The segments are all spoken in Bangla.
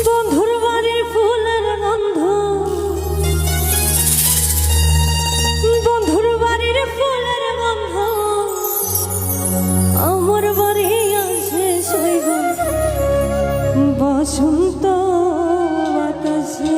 বন্ধুর বাড়ির ফুলের গন্ধ, বন্ধুর বাড়ির ফুলের গন্ধ আমার বাড়ি আসে শৈব বসন্ত বাতাসে।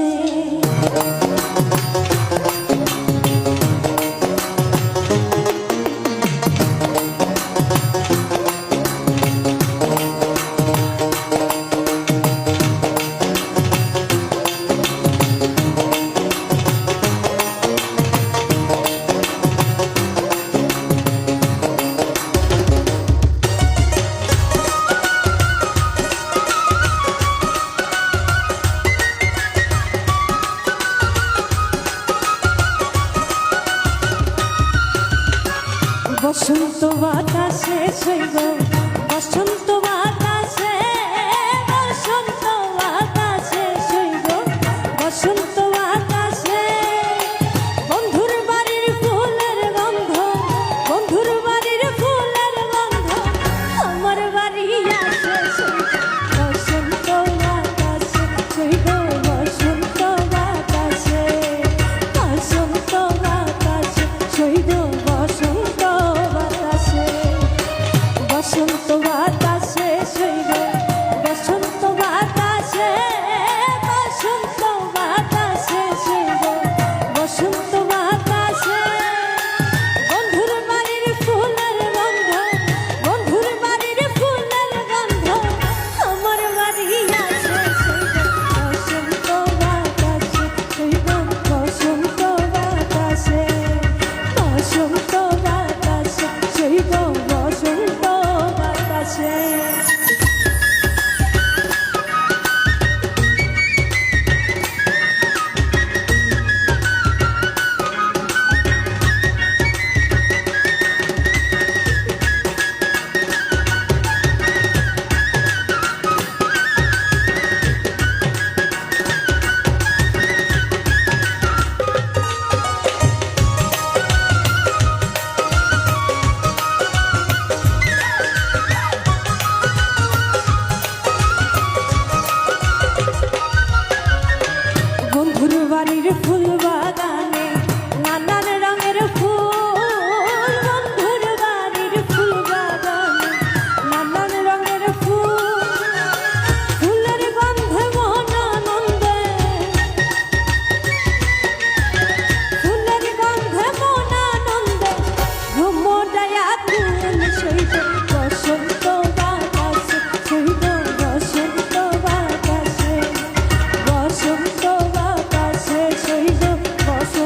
বসন্ত বাতাসে শৈব বসন্ত বাতাসে, বসন্ত বাতাসে শৈব বসন্ত বাতাসে। বন্ধুর বাড়ির ফুলের গন্ধ, বন্ধুর বাড়ির ফুলের গন্ধ আমার বাড়ি আসে শৈব বসন্ত বাতাসে, শৈব বসন্ত বাতাসে, বসন্ত বাতাসে শৈব বসন্ত বাতাসে, বসন্ত বাতাসে শৈব বসন্ত বাতাসে, বসন্ত বাতাসে শৈব বসন্ত বাতাসে। বন্ধুর বাড়ির ফুলের গন্ধ, বন্ধুর বাড়ির ফুলের গন্ধ আমার বাড়ি আসে শৈব বসন্ত বাতাসে, শৈব বসন্ত বাতাসে, বসন্ত বাতাসে শৈব বসন্ত বাতাসে। বন্ধুর বাড়ির ফুল বাগানে নানান রঙের ফুল, বন্ধুর বাড়ির ফুল বাগানে নানান রঙের ফুল। ফুলের গন্ধে মন আনন্দে, ফুলের গন্ধে মন আনন্দে ভ্রমরায় আকুল শৈব বসন্ত বাতাসে, শৈব বসন্ত বাতাসে, বসন্ত বাতাসে শৈব বসন্ত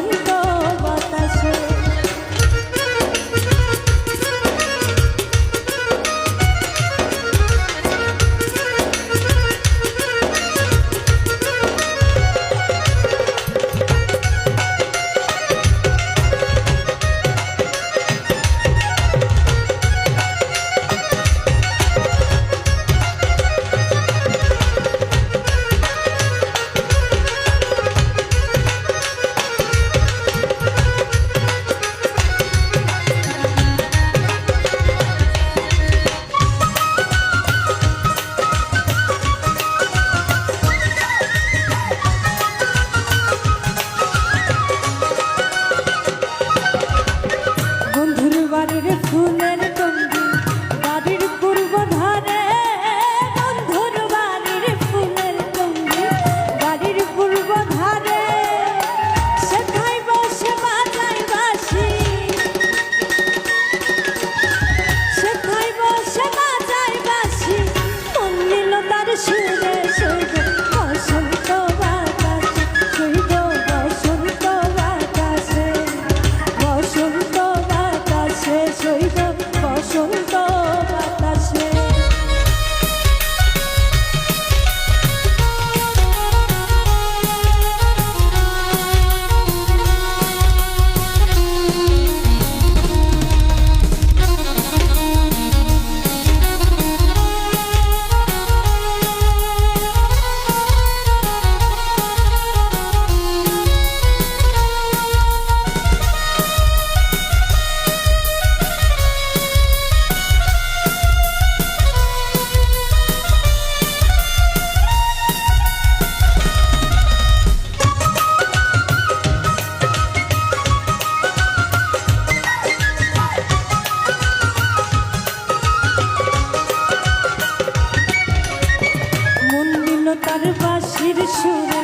নিল তার বাঁশির সুরে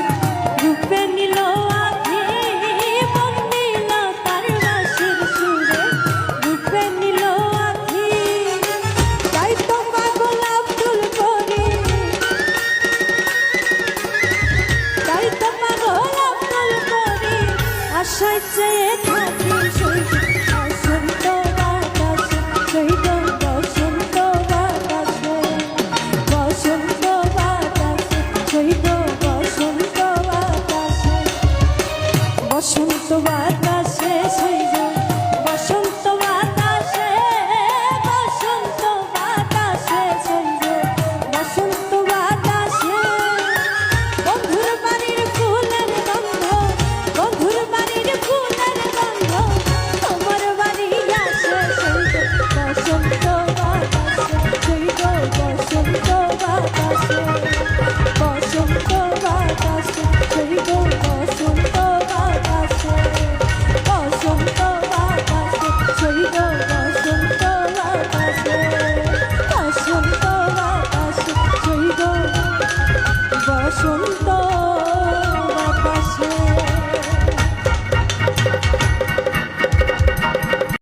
রূপে নিল আখি মন নিল তার বাঁশির সুরে রূপে নিল আখি তাই তো পাগল আব্দুল করিম তাই তো পাগল আব্দুল করিম আশায় চেয়ে থাকি বসন্ত বাতাসে শহীদ বসন্ত বাতাসে বসন্ত বাতাসে শহীদ বসন্ত বাতাসে বসন্ত বাতাসে